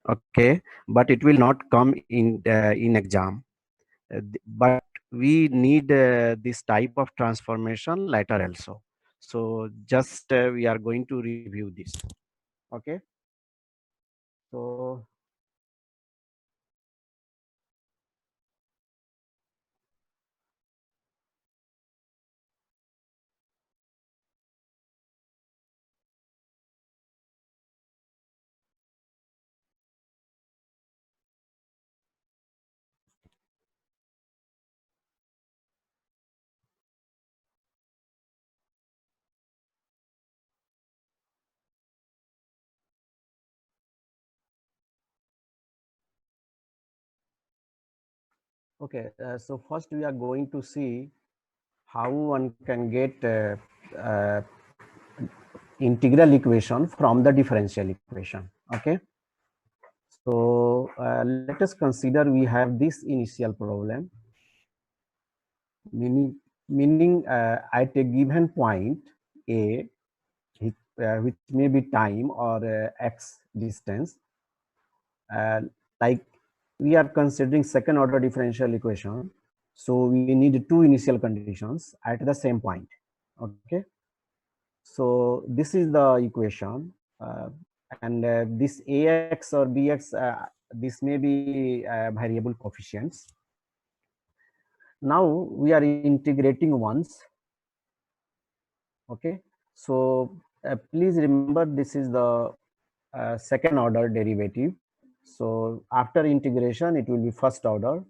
Okay, but it will not come in exam. But we need this type of transformation later also. So just we are going to review this. Okay, so okay, so first we are going to see how one can get uh, integral equation from the differential equation. Okay, so let us consider we have this initial problem, meaning at a given point a, which may be time or x distance, uh, like we are considering second order differential equation, so we need two initial conditions at the same point. Okay, so this is the equation, and this ax or bx, this may be variable coefficients. Now we are integrating once. Okay, so please remember this is the second order derivative. So after integration it will be first order,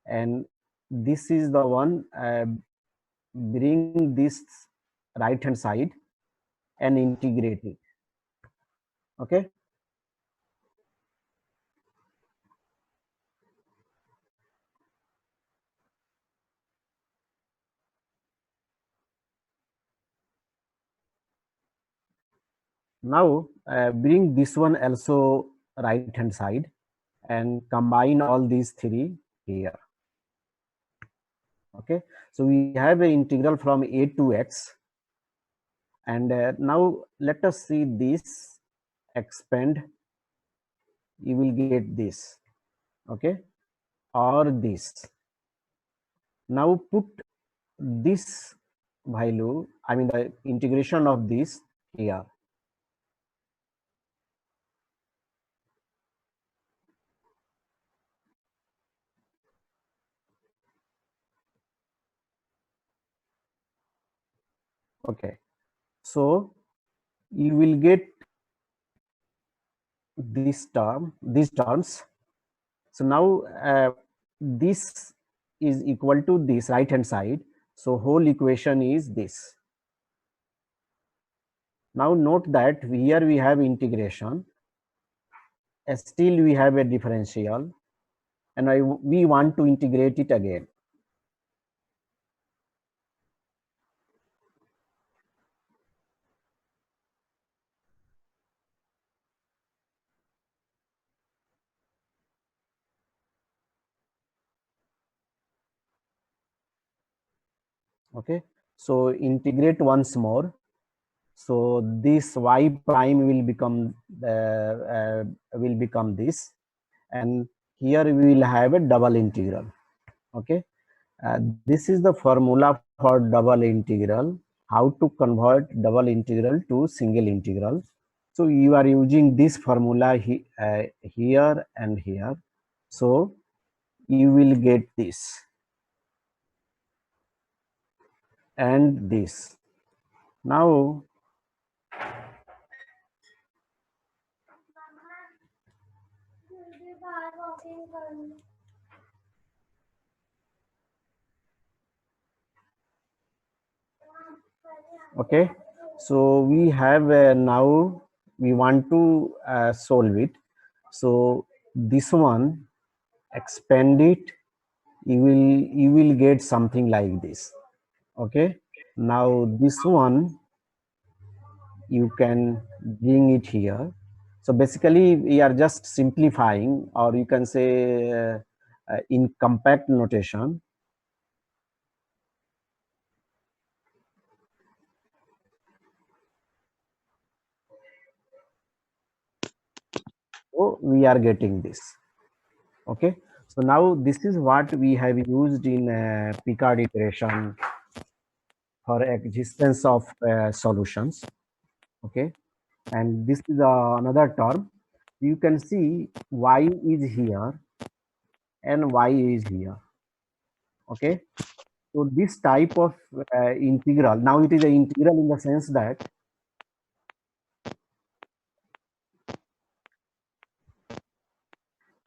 and this is the one, bring this right hand side and integrate it. Okay, now bring this one also right hand side and combine all these three here. Okay, so we have an integral from a to x, and now let us see this expand. You will get this. Okay, or this. Now put this value, I mean the integration of this here. Okay, so you will get these terms. So now this is equal to this right hand side. So whole equation is this. Now note that here we have integration, still we have a differential, and we want to integrate it again. Okay, so integrate once more. So this y prime will become this, and here we will have a double integral. Okay, this is the formula for double integral. How to convert double integral to single integral? So you are using this formula here and here. So you will get this and this. Now okay, so we have now we want to solve it. So this one, expand it, you will get something like this. Okay, now this one you can bring it here. So basically we are just simplifying, or you can say in compact notation. So we are getting this. Okay. So now this is what we have used in Picard iteration for existence of solutions. Okay. And this is another term. You can see y is here and y is here. Okay. So this type of integral, now it is an integral in the sense that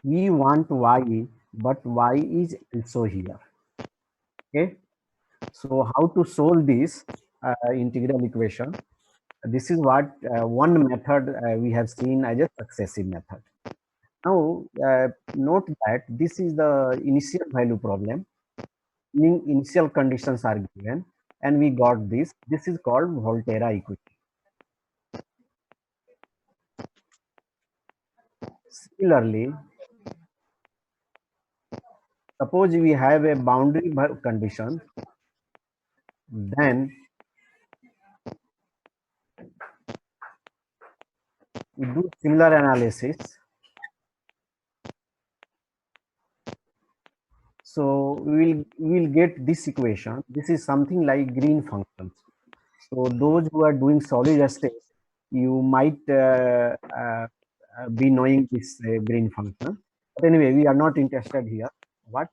we want y, but y is also here. Okay. So how to solve this integral equation? This is what one method we have seen as a successive method. Now, note that this is the initial value problem, meaning initial conditions are given, and we got this. This is called Volterra equation. Similarly, suppose we have a boundary condition, then we do similar analysis. So we will get this equation. This is something like green functions. So those who are doing solid state, you might be knowing this green function. But anyway, we are not interested here. What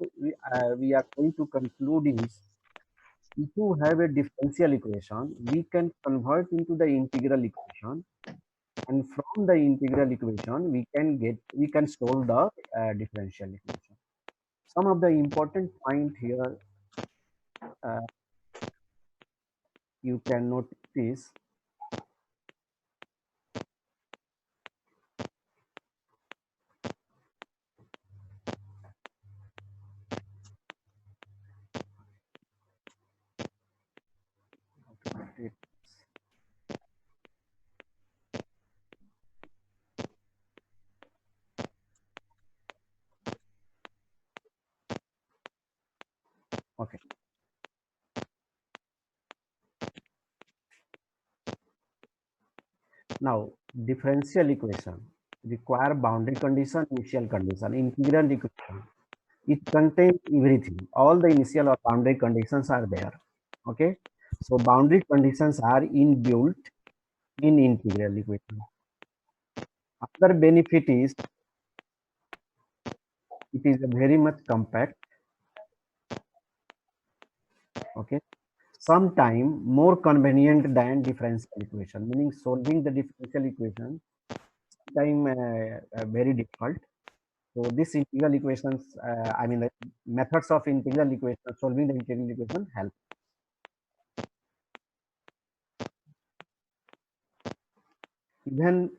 we are going to conclude is, if you have a differential equation, we can convert into the integral equation, and from the integral equation, we can solve the differential equation. Some of the important point here uh, you can notice. Okay. Now, differential equation require boundary condition, initial condition. Integral equation, it contains everything. All the initial or boundary conditions are there. Okay. So boundary conditions are inbuilt in integral equation. Other benefit is it is very much compact. Okay. Sometime more convenient than differential equation, meaning solving the differential equation time very difficult. So this integral equations, I mean the methods of integral equation, solving the integral equation help. Even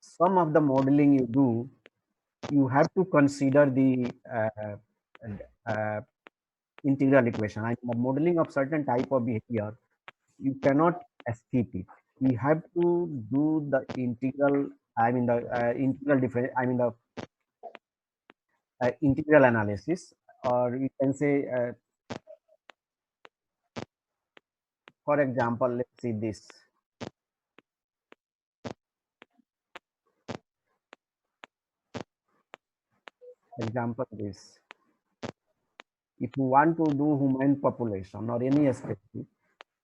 some of the modeling you do, you have to consider the uh, integral equation. I mean the modeling of certain type of behavior, you cannot escape it. We have to do the integral, I mean the integral difference, I mean the integral analysis, or you can say, for example, let's see this example this. If you want to do human population or any species,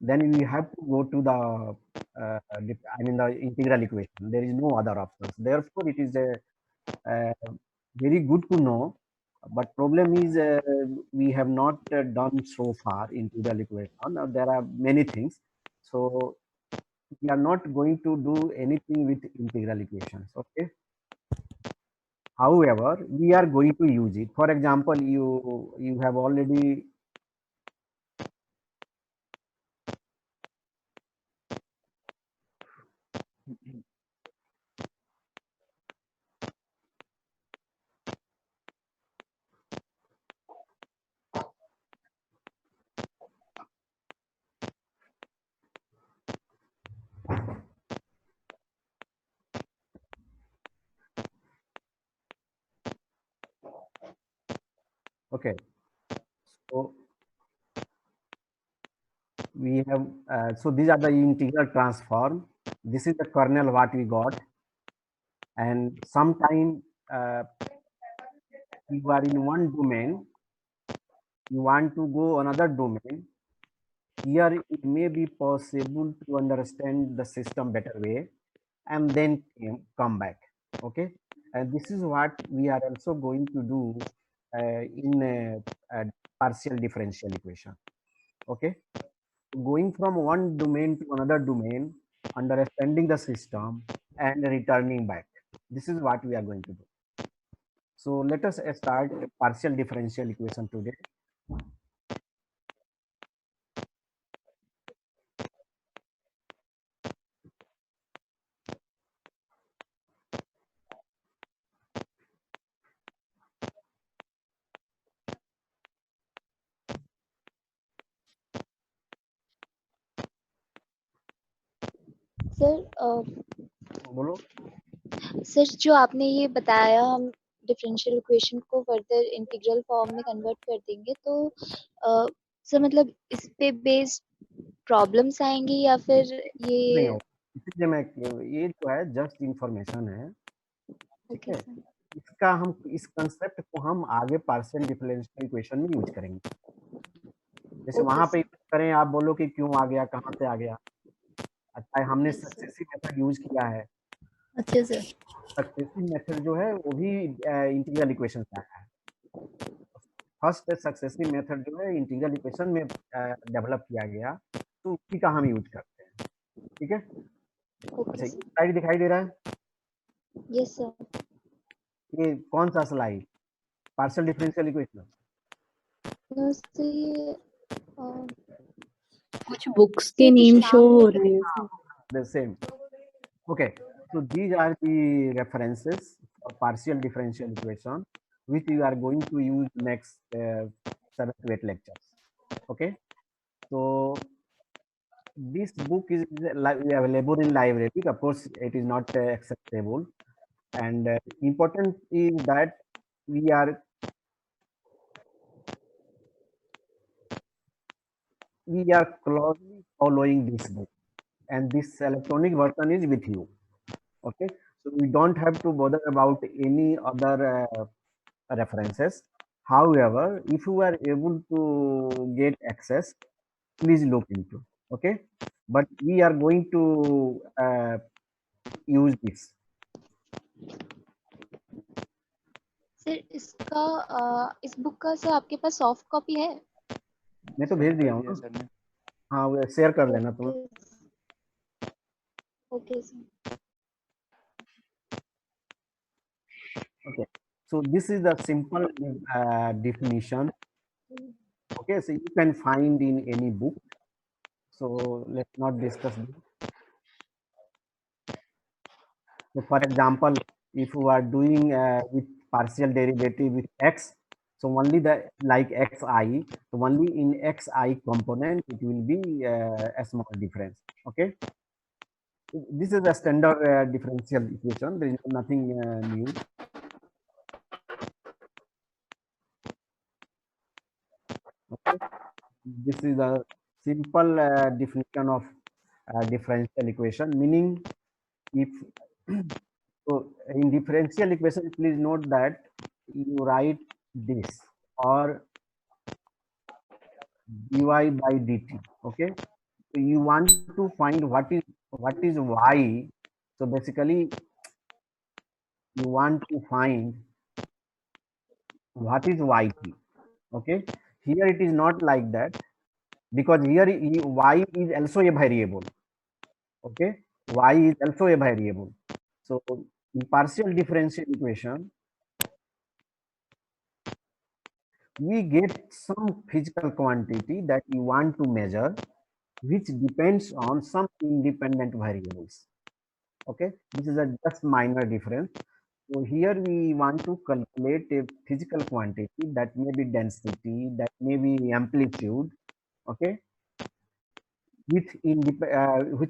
then we have to go to the I mean the integral equation. There is no other options. Therefore, it is a very good to know. But problem is we have not done so far integral equation. Now, there are many things. So we are not going to do anything with integral equations. Okay. However, we are going to use it. For example, you have already. Okay. So we have, so these are the integral transform. This is the kernel what we got. and sometime you are in one domain, you want to go another domain. Here it may be possible to understand the system better way and then come back. Okay, and this is what we are also going to do in a partial differential equation. Okay, going from one domain to another domain, understanding the system and returning back. This is what we are going to do. So let us start partial differential equation today. Sir बोलो। Sir जो आपने ये बताया हम differential equation को further integral form में convert कर देंगे तो सर मतलब इस पे बेस्ड प्रॉब्लम्स आएंगी या फिर नहीं ये हो, इसलिए मैं, ये जो है जस्ट इंफॉर्मेशन है, ठीक ओके है। सर इसका हम इस कंसेप्ट को हम आगे पार्शियल डिफरेंशियल इक्वेशन में यूज करेंगे। जैसे ओके वहां पे सर यूज करें, आप बोलो कि क्यों आ गया, कहाँ से आ गया। अच्छा, हमने yes sir successive method use किया है। अच्छा सर सक्सेसिव मेथड जो है वो भी इंटीग्रल इक्वेशन से आया है। फर्स्ट सक्सेसिव मेथड जो है इंटीग्रल इक्वेशन में डेवलप किया गया, तो उसी का हम यूज करते हैं, ठीक है। ओके अच्छा, सर स्लाइड दिखाई दे रहा है? यस सर ये कौन सा slide? Partial differential equation. Sir ये कुछ बुक्स के सर कुछ नेम शो नाम हो नहीं रहे हैं। The same. Okay, so these are the references for partial differential equation which we are going to use next 7 to 8 lectures. Okay, so this book is available in library. Of course, it is not accessible, and important is that we are closely following this book, and this electronic version is with you. Okay, so we don't have to bother about any other references. However, if you are able to get access, please look into. Okay, but we are going to use this. Sir इसका इस book का sir आपके पास soft copy है मैं तो भेज दिया हूँ ना। सर ने। हाँ, वो शेयर कर लेना तुम। Okay sir Okay, so this is the simple definition. Okay, so you can find in any book. So let's not discuss this. So for example, if you are doing with partial derivative with x, so only the like xi, so only in xi component it will be a small difference. Okay, this is a standard differential equation. There is nothing new. Okay, this is a simple definition of differential equation, meaning if so in differential equation, please note that you write this or dy by dt. Okay, so you want to find what is y. So basically you want to find what is yt. Okay, here it is not like that, because here y is also a variable. Okay, y is also a variable. So in partial differential equation, we get some physical quantity that you want to measure, which depends on some independent variables. Okay, this is a just minor difference. So here we want to calculate a physical quantity that may be density, that may be amplitude. Okay, which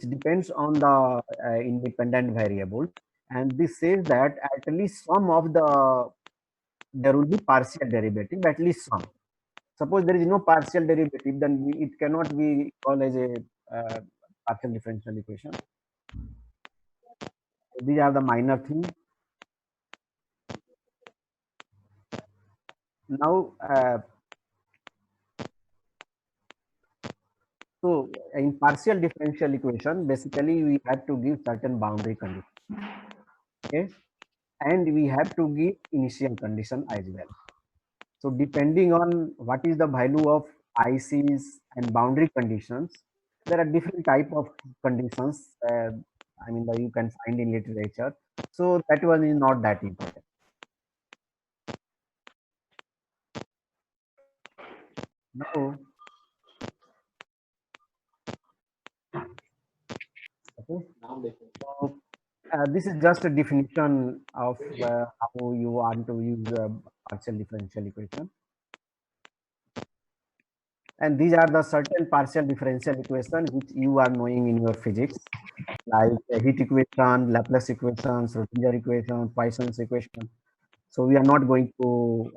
depends on the independent variable, and this says that at least some of the there will be partial derivative, at least some. Suppose there is no partial derivative, then it cannot be called as a partial differential equation. These are the minor things. now, so in partial differential equation, basically we have to give certain boundary condition, okay, and we have to give initial condition as well. So depending on what is the value of ICs and boundary conditions, there are different type of conditions. I mean, that you can find in literature. So that one is not that important. Now, okay. So this is just a definition of how you want to use a partial differential equation. And these are the certain partial differential equation which you are knowing in your physics, like heat equation, Laplace equation, Schrodinger equation, Poisson's equation. So we are not going to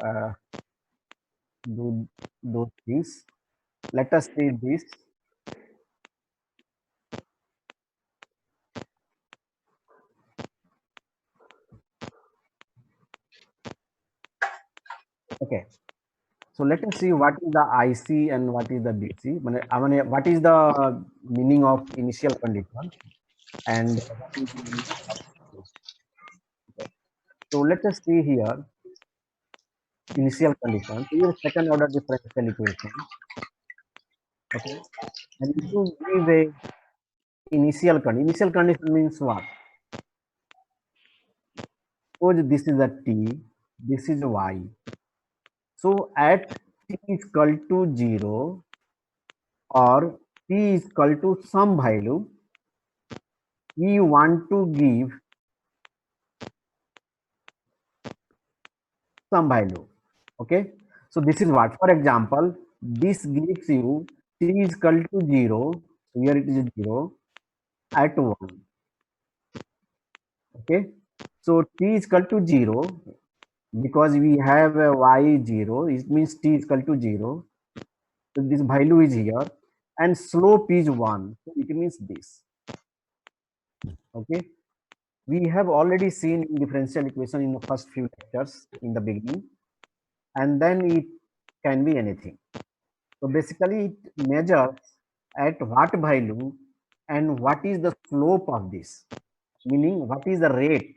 do those things. Let us see this. Okay. So let us see what is the IC and what is the DC. What is the meaning of initial condition and what is the meaning of this? Okay. So let us see here initial condition. So here second order differential equation. Okay. And if you give a initial condition means what? Suppose this is a T, this is Y. So at T is equal to 0 or T is equal to some value, we want to give some value. Okay. So this is what, for example, this gives you T is equal to 0, here it is 0 at 1. Okay. So T is equal to 0 because we have a Y 0, it means T is equal to 0. So this value is here and slope is 1. So it means this. Okay. We have already seen in differential equation in the first few lectures in the beginning, and then it can be anything. So basically it measures at what value and what is the slope of this, meaning what is the rate.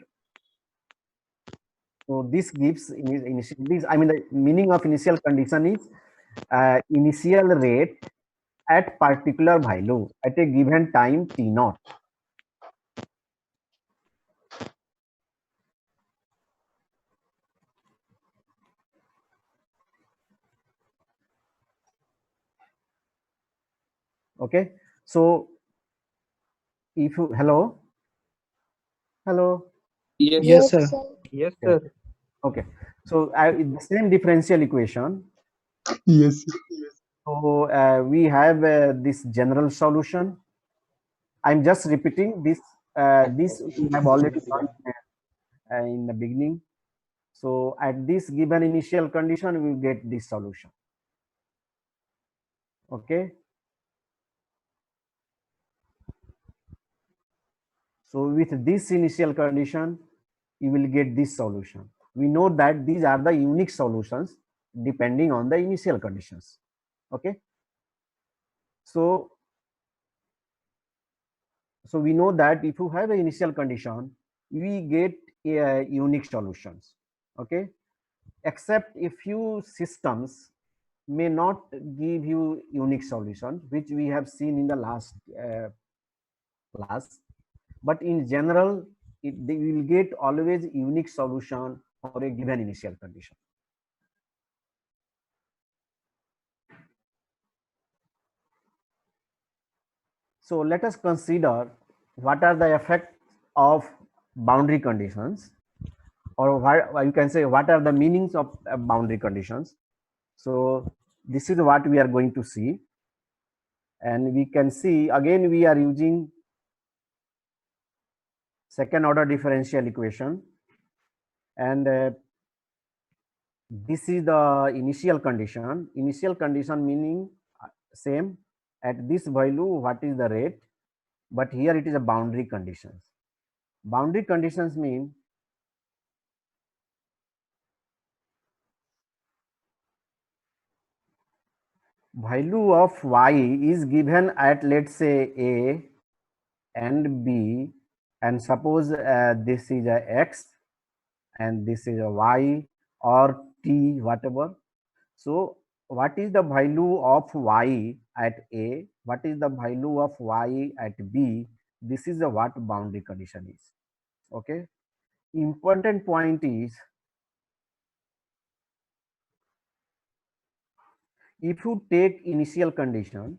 So this gives initial, this, I mean the meaning of initial condition is initial rate at particular value at a given time t naught. Okay. So if you, hello, Yes, Yes, Yes, sir. sir. yes, okay, sir. okay. So the same differential equation. Yes. So we have this general solution. I'm just repeating this. This we have already done in the beginning. So at this given initial condition, we get this solution. Okay. So with this initial condition, you will get this solution. We know that these are the unique solutions depending on the initial conditions. Okay. So we know that if you have an initial condition, we get unique solutions. Okay. Except a few systems may not give you unique solutions, which we have seen in the last class. But in general, they will get always unique solution for a given initial condition. So let us consider what are the effects of boundary conditions, or what you can say what are the meanings of boundary conditions. So this is what we are going to see, and we can see again we are using second order differential equation, and this is the initial condition. Initial condition meaning same, at this value what is the rate, but here it is a boundary conditions. Boundary conditions mean value of y is given at, let's say, a and b, and suppose this is a x and this is a y or t, whatever. So what is the value of y at a, what is the value of y at b? This is the what boundary condition is. Okay, important point is, if you take initial condition,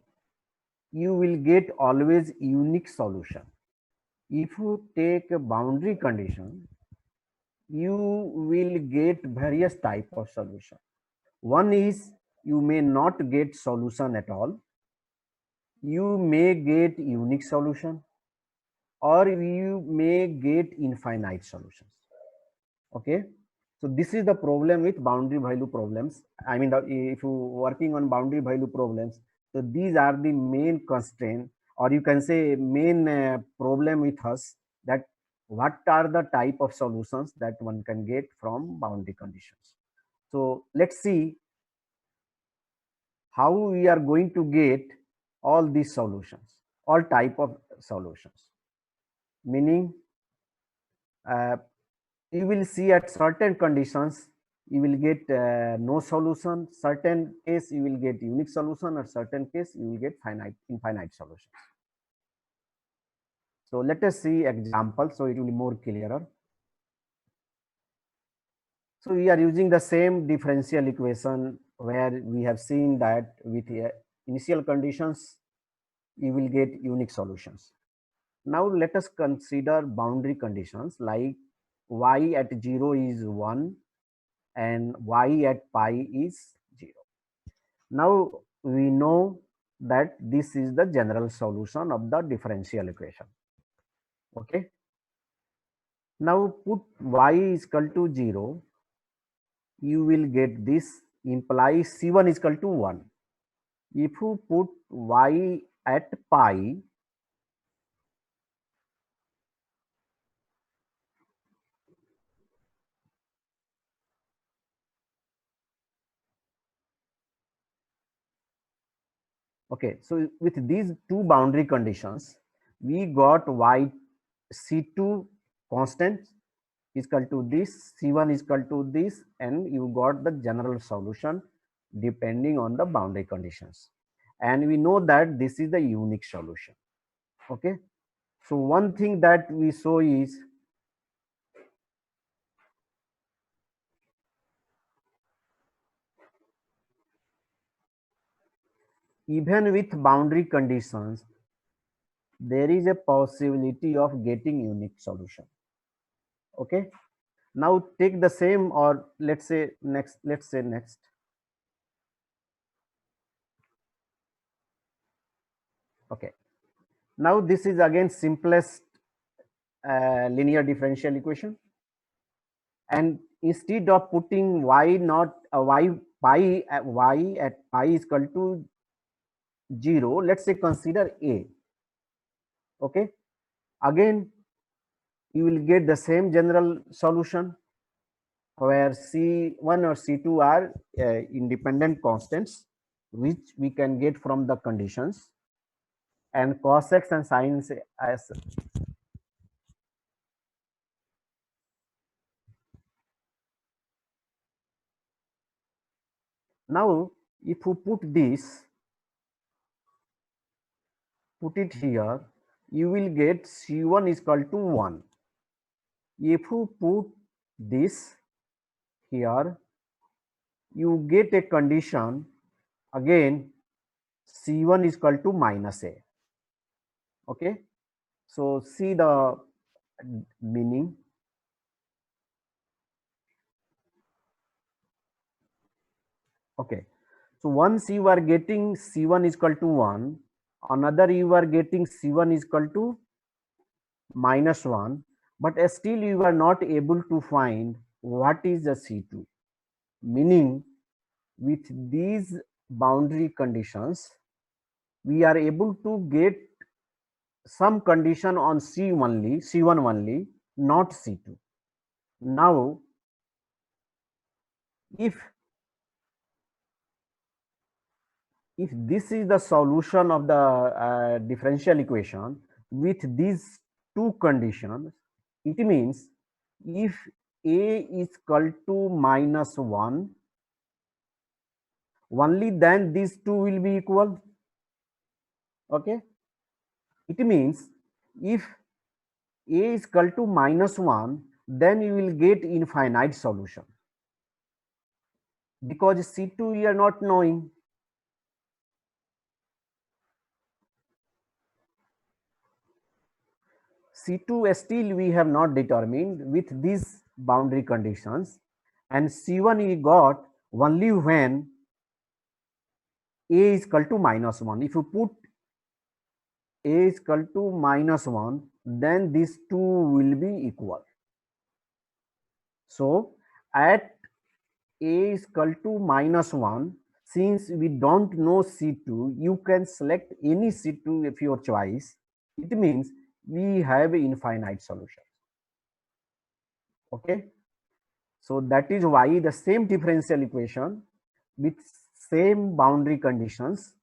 you will get always unique solution. If you take a boundary condition, you will get various type of solution. One is, you may not get solution at all, you may get unique solution, or you may get infinite solutions. Okay, so this is the problem with boundary value problems. I mean, if you working on boundary value problems, so these are the main constraint, or you can say main problem with us, that what are the type of solutions that one can get from boundary conditions. So let's see how we are going to get all these solutions, all type of solutions. Meaning, uh, you will see at certain conditions you will get no solution, certain case you will get unique solution, or certain case you will get infinite solutions. So let us see example, so it will be more clearer. So we are using the same differential equation where we have seen that with initial conditions you will get unique solutions. Now let us consider boundary conditions, like y at 0 is 1 and y at pi is 0. Now we know that this is the general solution of the differential equation. Okay. Now put y is equal to 0, you will get this, implies C1 is equal to 1. If you put y at pi, okay, so with these two boundary conditions, we got y C2 constant is equal to this, C1 is equal to this, and you got the general solution depending on the boundary conditions. And we know that this is the unique solution. Okay, so one thing that we saw is, even with boundary conditions, there is a possibility of getting unique solution. Okay, now take the same, or let's say next. Okay, now this is again simplest linear differential equation, and instead of putting y not y pi y at pi is equal to 0, let's say consider a. Okay, again you will get the same general solution where C1 or C2 are independent constants, which we can get from the conditions, and cos x and sin as. Now if you put it here, you will get C1 is equal to 1. If you put this here, you get a condition again, C1 is equal to minus a. Okay, so see the meaning. Okay, so once you are getting C1 is equal to 1, another you are getting C1 is equal to minus 1, but still you are not able to find what is the C2. Meaning, with these boundary conditions, we are able to get some condition on C1 only, not C2. Now, if if this is the solution of the differential equation with these two conditions, it means if a is equal to minus 1, only then these two will be equal. Okay, it means if a is equal to minus 1, then you will get infinite solution, because C2 we are not knowing. C2 still we have not determined with these boundary conditions, and C1 we got only when a is equal to minus 1. If you put a is equal to minus 1, then these two will be equal. So at a is equal to minus 1, since we don't know C2, you can select any C2 of your choice. It means we have infinite solution. Okay, so that is why the same differential equation with same boundary conditions,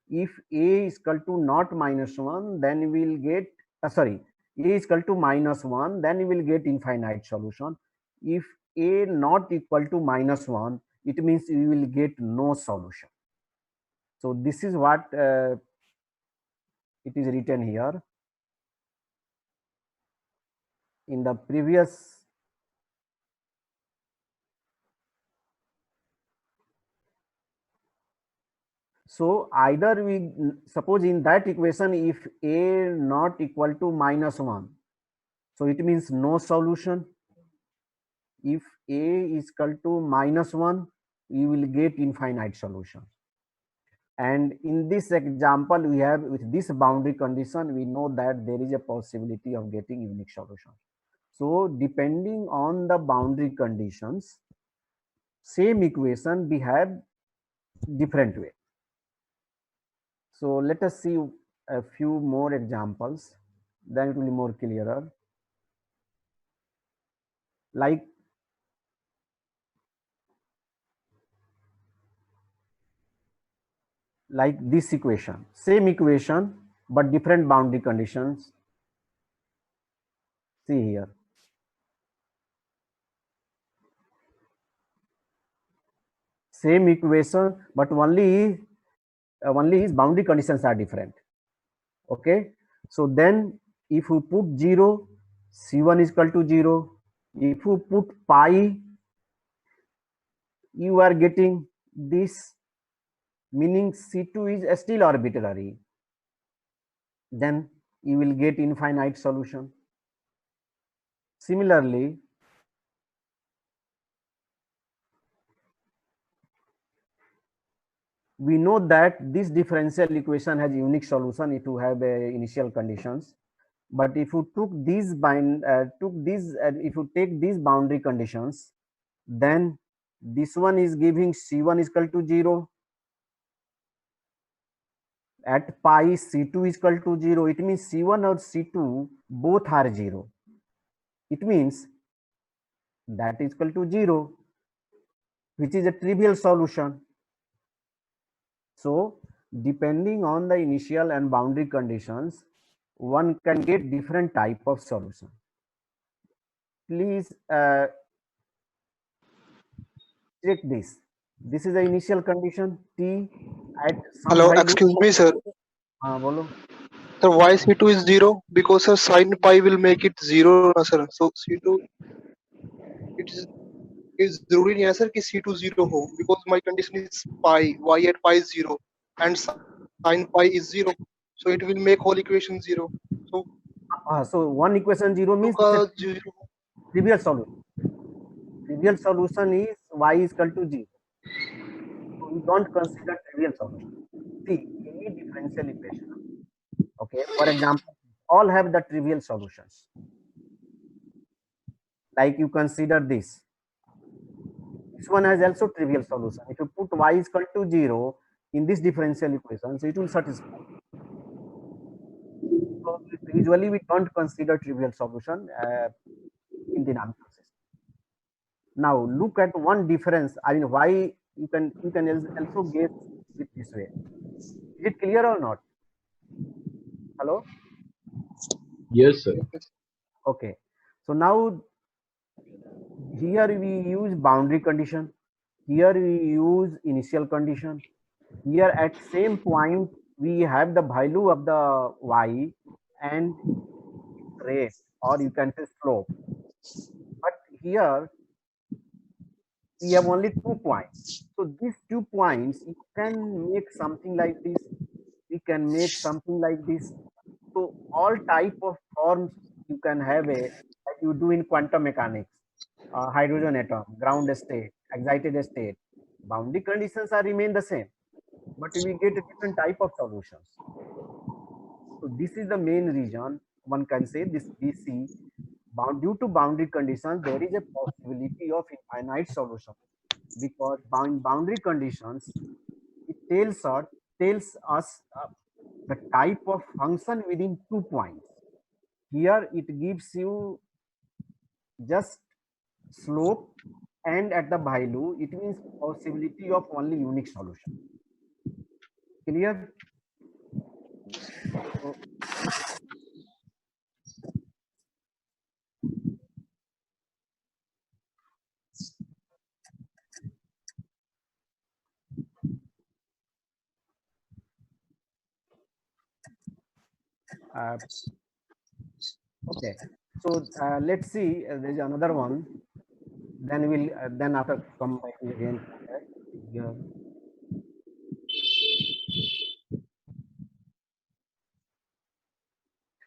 if a is equal to not minus 1, then we will get sorry, a is equal to minus 1, then we will get infinite solution. If a not equal to minus 1, it means we will get no solution. So this is what it is written here in the previous. So either we suppose in that equation, if a not equal to minus 1, so it means no solution. If a is equal to minus 1, you will get infinite solution. And in this example, we have with this boundary condition, we know that there is a possibility of getting unique solution. So depending on the boundary conditions, same equation behave different way. So let us see a few more examples, then it will be more clearer. Like this equation, same equation, but different boundary conditions. See here. Same equation, but only his boundary conditions are different. Okay, so then if you put 0, C1 is equal to 0. If you put pi, you are getting this, meaning C2 is still arbitrary. Then you will get infinite solution. Similarly, we know that this differential equation has unique solution if you have initial conditions. But if you took these if you take these boundary conditions, then this one is giving C1 is equal to 0. At pi, C2 is equal to 0. It means C1 or C2 both are 0. It means that is equal to 0, which is a trivial solution. So depending on the initial and boundary conditions, one can get different type of solution. Please check this. This is the initial condition T at some Hello, value. excuse me, sir. Bolo. Sir, why C2 is 0? Because sir, sin pi will make it 0, na, sir. So C2, it is zaruri nahi hai, sir, ki C2 0 ho, because my condition is pi, y at pi is 0, and sin pi is 0. So it will make whole equation 0. So So one equation 0 means it's a 0. trivial solution. Trivial solution is y is equal to 0. So we don't consider trivial solution. See, any differential equation, okay, for example, all have the trivial solutions. Like you consider this. This one has also trivial solution. If you put y is equal to 0 in this differential equation, so it will satisfy. So usually we don't consider trivial solution in dynamical system. Now look at one difference. I mean, why you can also get with this way. Is it clear or not? Hello? Yes, sir. Okay. So now here we use boundary condition. Here we use initial condition. Here at same point we have the value of the y and rate, or you can say slope. But here we have only 2 points. So these 2 points, you can make something like this. We can make something like this. So all type of forms you can have a, like you do in quantum mechanics, hydrogen atom, ground state, excited state. Boundary conditions are remain the same, but we get a different type of solutions. So this is the main reason one can say this BC, due to boundary conditions, there is a possibility of infinite solution, because boundary conditions, it tells us the type of function within 2 points. Here it gives you just slope and at the value, it means possibility of only unique solution. Clear? So, uh, okay. So let's see. There's another one. Then we'll then after come back again. Here.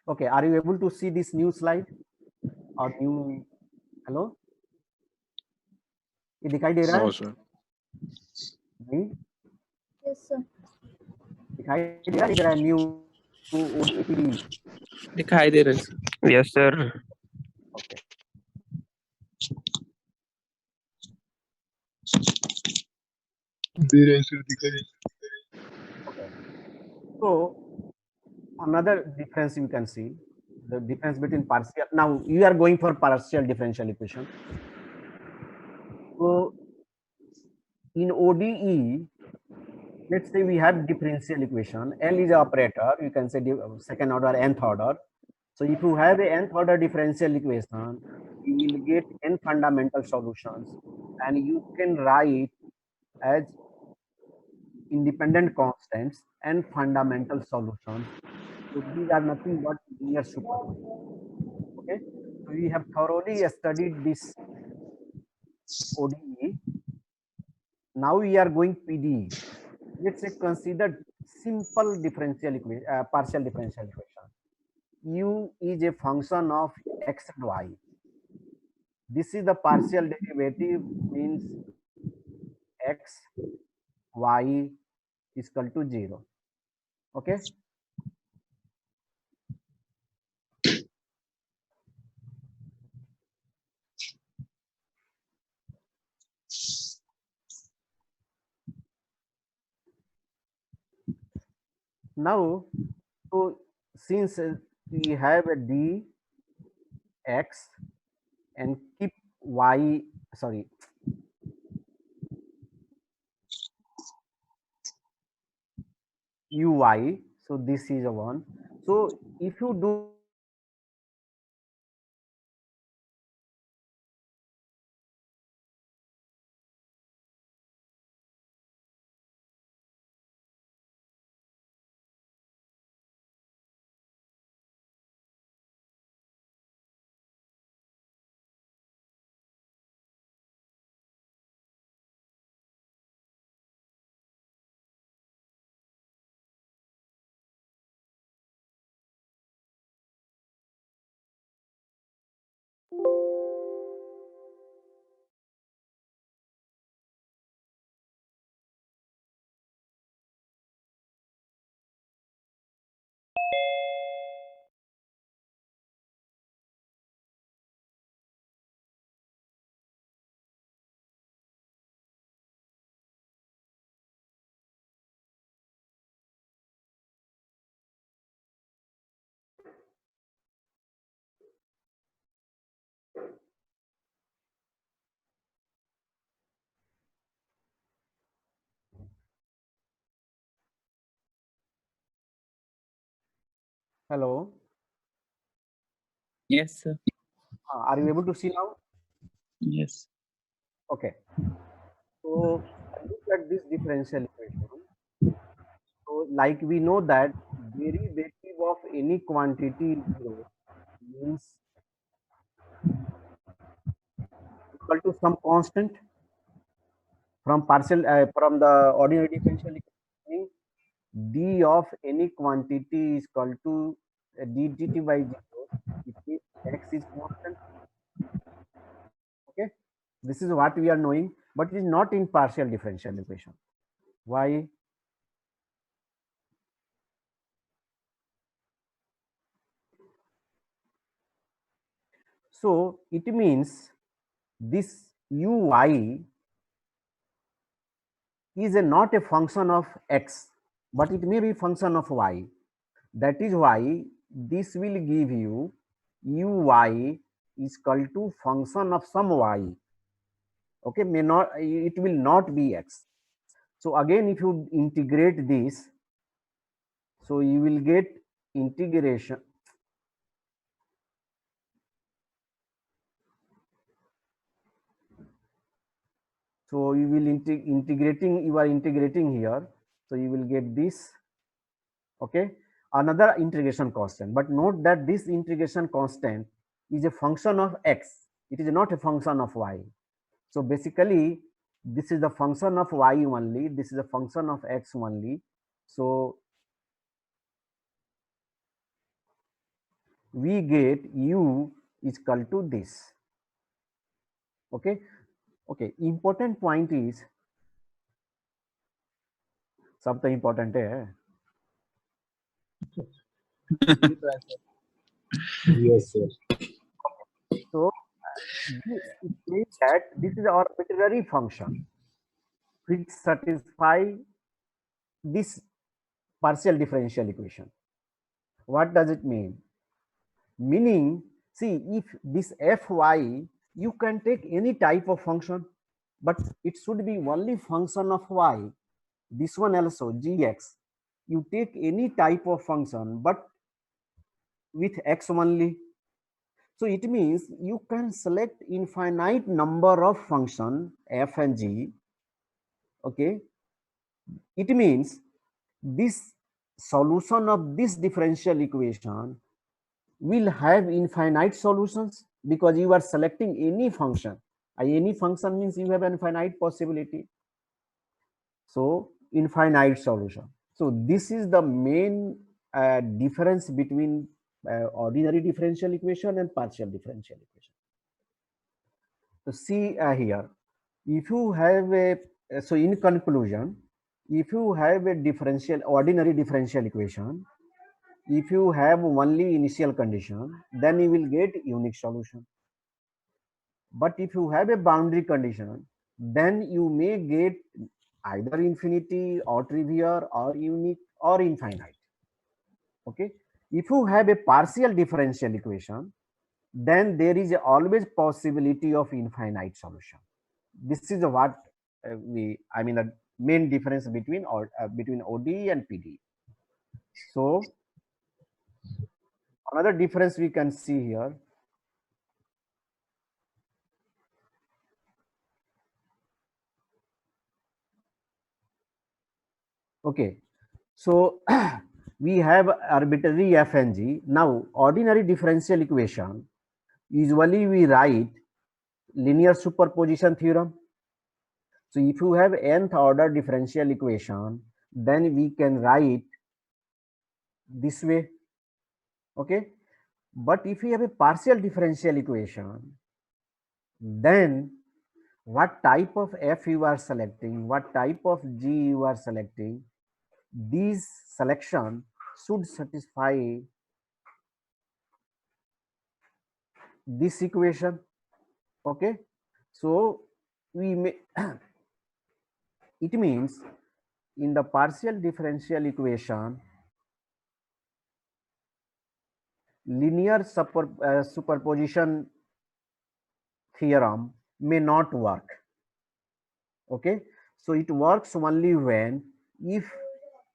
Okay. Are you able to see this new slide or new? Hello. ये दिखाई दे रहा है? No, sir. नहीं Yes, sir. दिखाई दे रहा है new ODPD. दिखाई दे रहा है। Yes, sir. Okay. Okay. So another difference you can see, the difference between partial. Now you are going for partial differential equation. So in ODE, let's say we have differential equation. L is a operator. You can say second order, nth order. So if you have a nth order differential equation, you will get n fundamental solutions, and you can write as independent constants and fundamental solutions. So these are nothing but linear superposition. Okay, so we have thoroughly studied this ODE. Now we are going PDE. Let's say consider simple differential equation, partial differential equation. U is a function of x and y. This is the partial derivative, means x, y is equal to 0. Okay. Now, so since we have a d x and keep y, sorry, uy, so this is a one. So if you do Hello. Yes, sir. Are you able to see now? Yes. Okay. So look at this differential equation. So like we know that derivative of any quantity in zero means equal to some constant from from the ordinary differential equation. D of any quantity is equal to dt by 0. It means x is constant. Okay. This is what we are knowing, but it is not in partial differential equation. Why? So it means this uy is not a function of x, but it may be function of y. That is why this will give you uy is equal to function of some y. Okay, may not, it will not be x. So again, if you integrate this, so you will get integration. So you will integrating, you are integrating here. So you will get this, okay, another integration constant. But note that this integration constant is a function of x. It is not a function of y. So basically, this is the function of y only. This is a function of x only. So we get u is equal to this. Okay. Okay. Important point is something important है. Yes, sir. So it means that this is an arbitrary function which satisfy this partial differential equation. What does it mean? Meaning, see, if this fy, you can take any type of function, but it should be only function of y. This one also, gx. You take any type of function, but with x only. So it means you can select infinite number of function f and g. Okay. It means this solution of this differential equation will have infinite solutions because you are selecting any function. Any function means you have an infinite possibility. So infinite solution. So this is the main difference between ordinary differential equation and partial differential equation. So see here, if you have a, so in conclusion, if you have a ordinary differential equation, if you have only initial condition, then you will get unique solution. But if you have a boundary condition, then you may get either infinity or trivial or unique or infinite. Okay. If you have a partial differential equation, then there is always possibility of infinite solution. This is what I mean, the main difference between between ODE and PDE. So another difference we can see here. Okay, so we have arbitrary f and g. Now, ordinary differential equation, usually we write linear superposition theorem. So if you have nth order differential equation, then we can write this way. Okay, but if you have a partial differential equation, then what type of f you are selecting, what type of g you are selecting, these selection should satisfy this equation. Okay, so we may it means in the partial differential equation, linear superposition theorem may not work. Okay, so it works only when if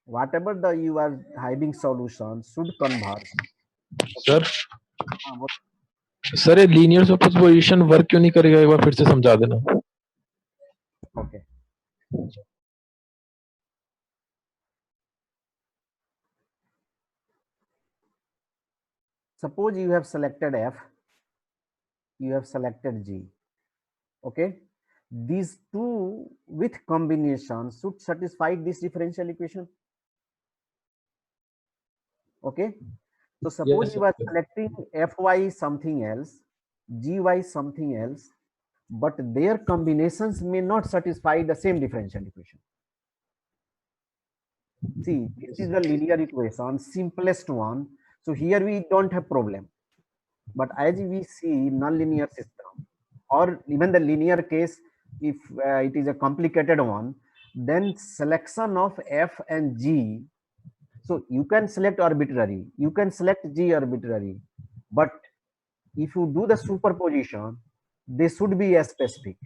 whatever the you are having solution should converge. Sir हाँ, वो- sir ये linear superposition work क्यों नहीं करेगा, एक बार फिर से समझा देना. okay. Suppose you have selected F, you have selected G. Okay, these two with combination should satisfy this differential equation. Okay, so suppose Yes, you are sir. selecting Fy something else, Gy something else, but their combinations may not satisfy the same differential equation. See, this is the linear equation, simplest one. So here we don't have problem. But as we see nonlinear system or even the linear case, if it is a complicated one, then selection of F and G. So you can select arbitrary, you can select G arbitrary, but if you do the superposition, they should be as specific.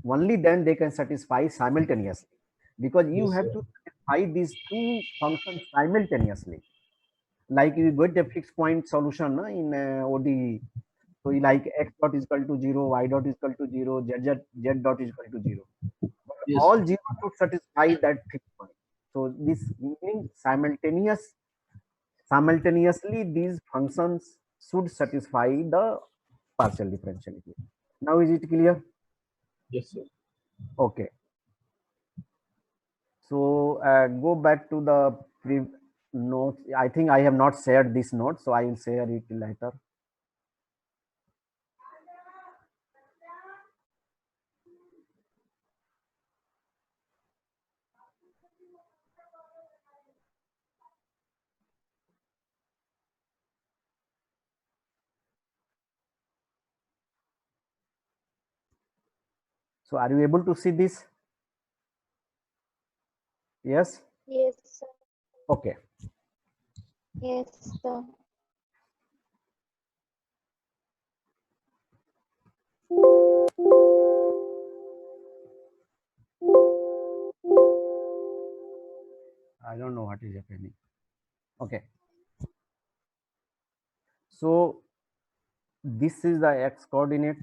Only then they can satisfy simultaneously, because you Yes, have sir. to satisfy these two functions simultaneously. Like you get a fixed point solution in ODE. So like x dot is equal to 0, y dot is equal to 0, z dot is equal to 0. But Yes, all sir. 0 should satisfy that fixed point. So this meaning simultaneously these functions should satisfy the partial differential equation. Now is it clear? Yes, sir. Okay. So go back to the notes. I think I have not shared this note, so I will share it later. So are you able to see this? Yes? Yes, sir. Okay. Yes, sir. I don't know what is happening. Okay. So this is the x coordinate,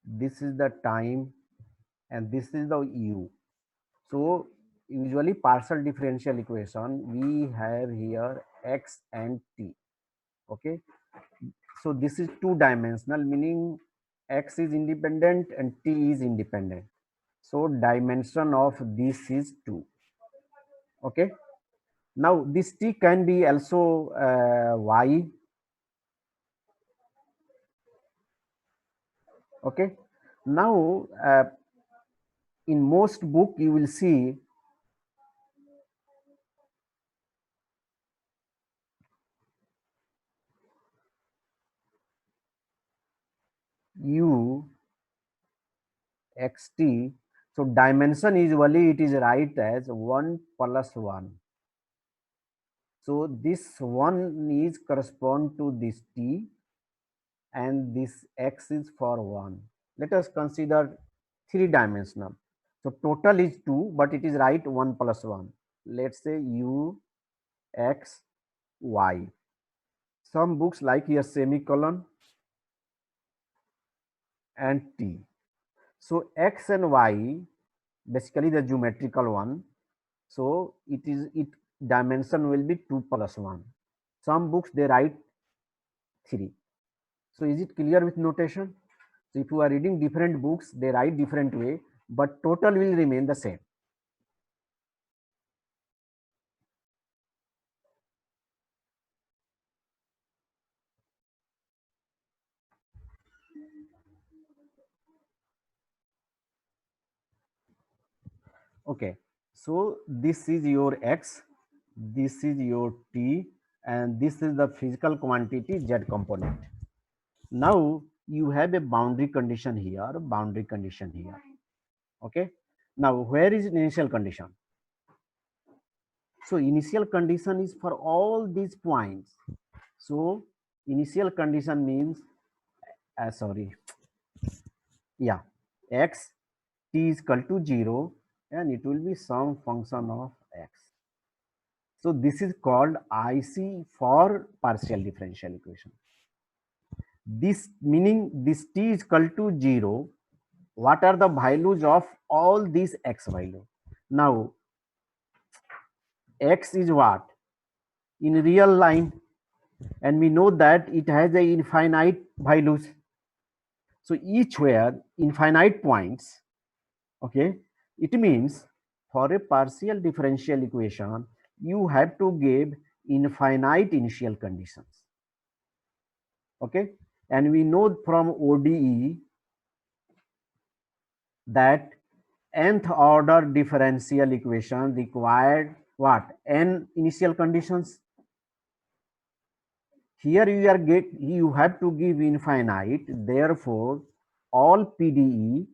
this is the time, and this is the u. So usually partial differential equation, we have here x and t. Okay. So this is two dimensional, meaning x is independent and t is independent. So dimension of this is 2. Okay. Now this t can be also y. Okay. Now in most book you will see u xt. So dimension usually it is right as 1 plus 1. So this 1 is correspond to this t and this x is for 1. Let us consider 3-dimensional. So total is 2, but it is right 1 plus 1. Let's say u x y. Some books like here semicolon and t. So x and y, basically the geometrical one. So it dimension will be 2 plus 1. Some books they write 3. So is it clear with notation? So if you are reading different books, they write different way, but total will remain the same. Okay. So this is your x, this is your t, and this is the physical quantity z component. Now you have a boundary condition here, boundary condition here. Okay. Now where is initial condition? So initial condition is for all these points. So initial condition means, sorry, yeah, x t is equal to 0 and it will be some function of x. So this is called IC for partial differential equation. This meaning this t is equal to 0. What are the values of all these x value? Now x is what? In real line, and we know that it has a infinite values. So each where infinite points, okay, it means for a partial differential equation, you have to give infinite initial conditions. Okay, and we know from ODE that nth order differential equation required what? N initial conditions. Here you have to give infinite, therefore all PDE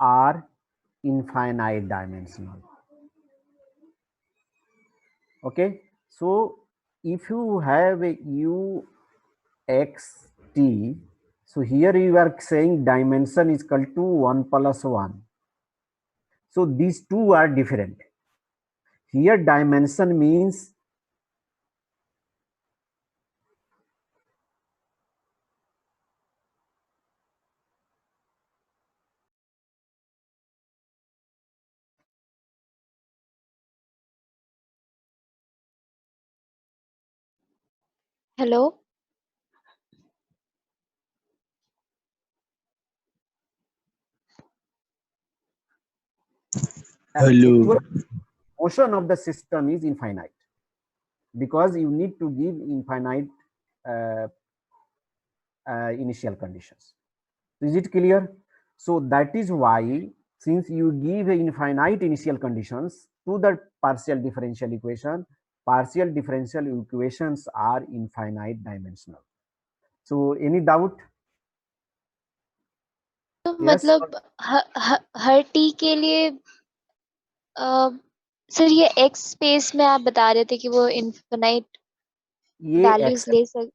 are infinite dimensional. Okay, so if you have a u x t, so here you are saying dimension is equal to 1 plus 1. So these two are different. Here dimension means Hello. Hello. actual motion of the system is infinite, because you need to give infinite uh, initial conditions. Is it clear? So that is why, since you give infinite initial conditions to the partial differential equations are infinite dimensional. So any doubt? तो Yes. मतलब हर t के लिए sir ये x space में आप बता रहे थे कि वो इनफिनाइट ये वैल्यूज x है, ले सक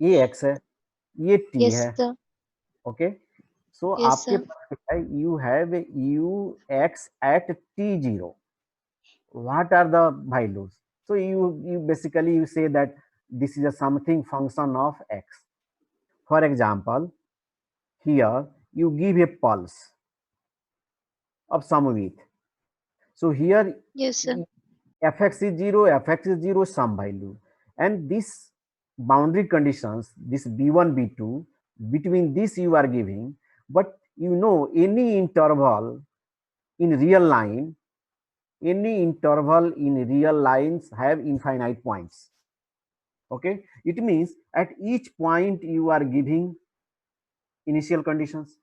ये x है, ये t यस है. सर ओके, सो यस आपके सर पास है you have u x at t0. What are the values? So you basically you say that this is a something function of x. For example, here you give a pulse of some width. So here yes sir fx is 0, some value, and this boundary conditions, this b1 b2, between this you are giving, but you know any interval in real line, any interval in real lines have infinite points. Okay, it means at each point you are giving initial conditions,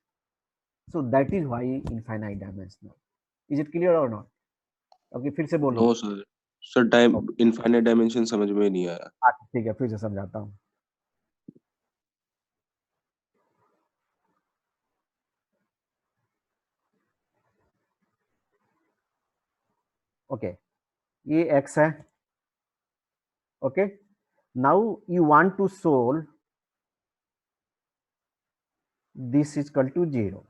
so that is why infinite dimensional. Is it clear or not? Okay, फिर से बोलो. No sir, sir time infinite dimension समझ में नहीं आया. ठीक है, फिर से समझाता हूँ. ओके, ये x है. Okay, now you want to solve this is equal to 0.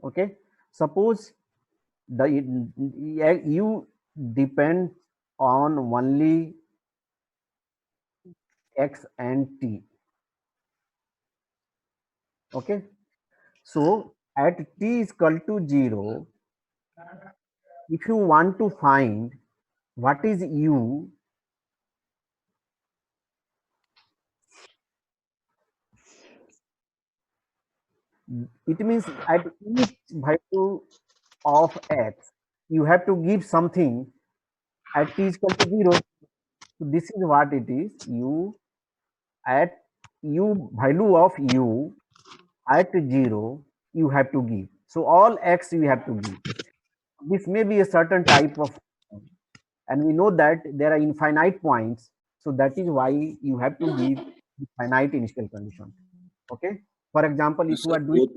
Okay, suppose the u depends on only x and t. Okay, so at t is equal to 0, if you want to find what is u, it means at each value of x you have to give something at t is equal to 0. So this is what it is, u at u value of u at 0 you have to give. So all x you have to give. This may be a certain type of function, and we know that there are infinite points, so that is why you have to give infinite initial condition. Okay, For example, if you Sir, are doing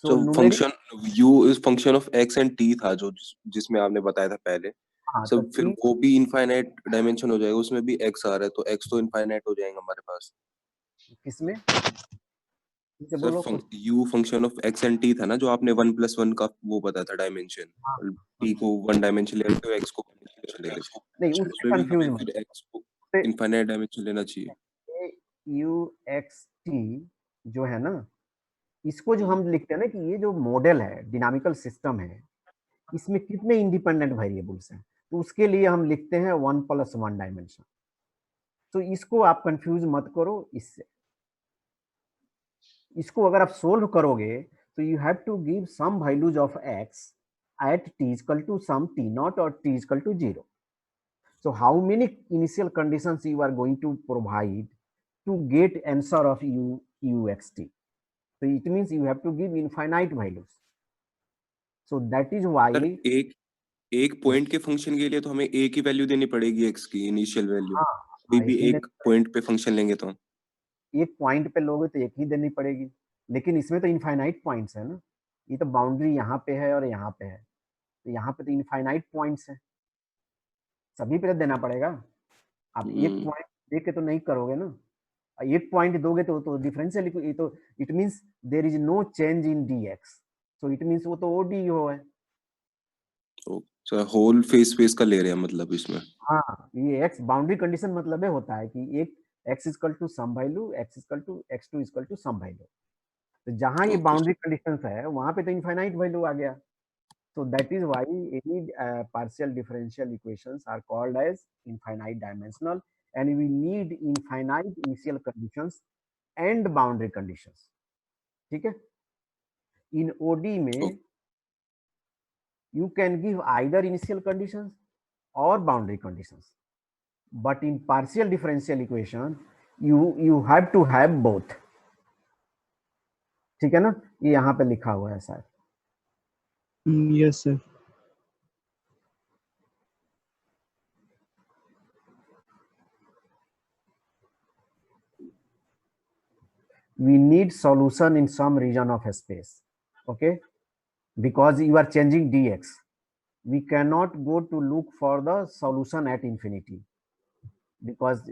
so जो numeric, function u is function of x and t था जो जिसमें आपने बताया था पहले, हाँ तो सब फिर t वो भी इनफाइनाइट डायमेंशन हो जाएगा, उसमें भी x आ रहा है तो x तो इनफाइनाइट हो जाएगा हमारे पास। किसमें इसे सर बोलो कुछ। u function of x and t था ना जो आपने 1+1 का वो बताया था डायमेंशन, t को 1 डायमेंशन ले रहे थे, x को डायमेंशन ले रहे थे, नहीं उससे उसमें भी कंफ्यूज हमें मत, फिर x को इनफाइनाइट डायमेंशन लेना चाहिए। UXT जो है ना, इसको जो हम लिखते हैं ना कि ये जो मॉडल है, डिनामिकल सिस्टम है, इसमें कितने इंडिपेंडेंट वेरिएबल्स हैं, तो उसके लिए हम लिखते हैं 1+1 डायमेंशन। तो इसको आप कंफ्यूज मत करो इससे। इसको अगर आप सोल्व करोगे तो you have to give some values of x at t is equal to some t naught or t is equal to 0. So how many initial conditions you are going to provide to get answer of uxt? So it means you have to give infinite values. So that is why sir एक point के function के लिए तो हमें एक ही value देनी पड़ेगी x की इनिशियल वैल्यू, कोई भी इसलिए एक पॉइंट पे फंक्शन लेंगे तो एक पॉइंट पे लोगे तो एक ही देनी पड़ेगी, लेकिन इसमें तो इनफाइनाइट पॉइंट्स है ना, ये तो बाउंड्री यहाँ पे है और यहाँ पे है, तो यहाँ पे तो इनफाइनाइट पॉइंट्स है, सभी पे तो देना पड़ेगा। आप एक पॉइंट दे के तो नहीं करोगे ना, एक पॉइंट दोगे तो डिफरेंशियल ये तो it means there is no change in dx, so it means वो तो ओडी हो है। सर होल फेस स्पेस का ले रहे हैं मतलब इसमें। हाँ, ये x बाउंड्री कंडीशन मतलब है होता है कि एक x equal to some value, x equal to x2 equal to some value, तो जहां ये बाउंड्री कंडीशंस है वहां पे तो इनफाइनाइट वैल्यू आ गया। So that is why any partial differential equations are called as infinite dimensional, and we need infinite initial conditions and boundary conditions. ठीक है? In OD में you can give either initial conditions or boundary conditions, but in partial differential equation you have to have both. ठीक है ना? ये यहाँ पे लिखा हुआ है शायद। Yes, sir. We need solution in some region of space, okay, because you are changing dx. We cannot go to look for the solution at infinity because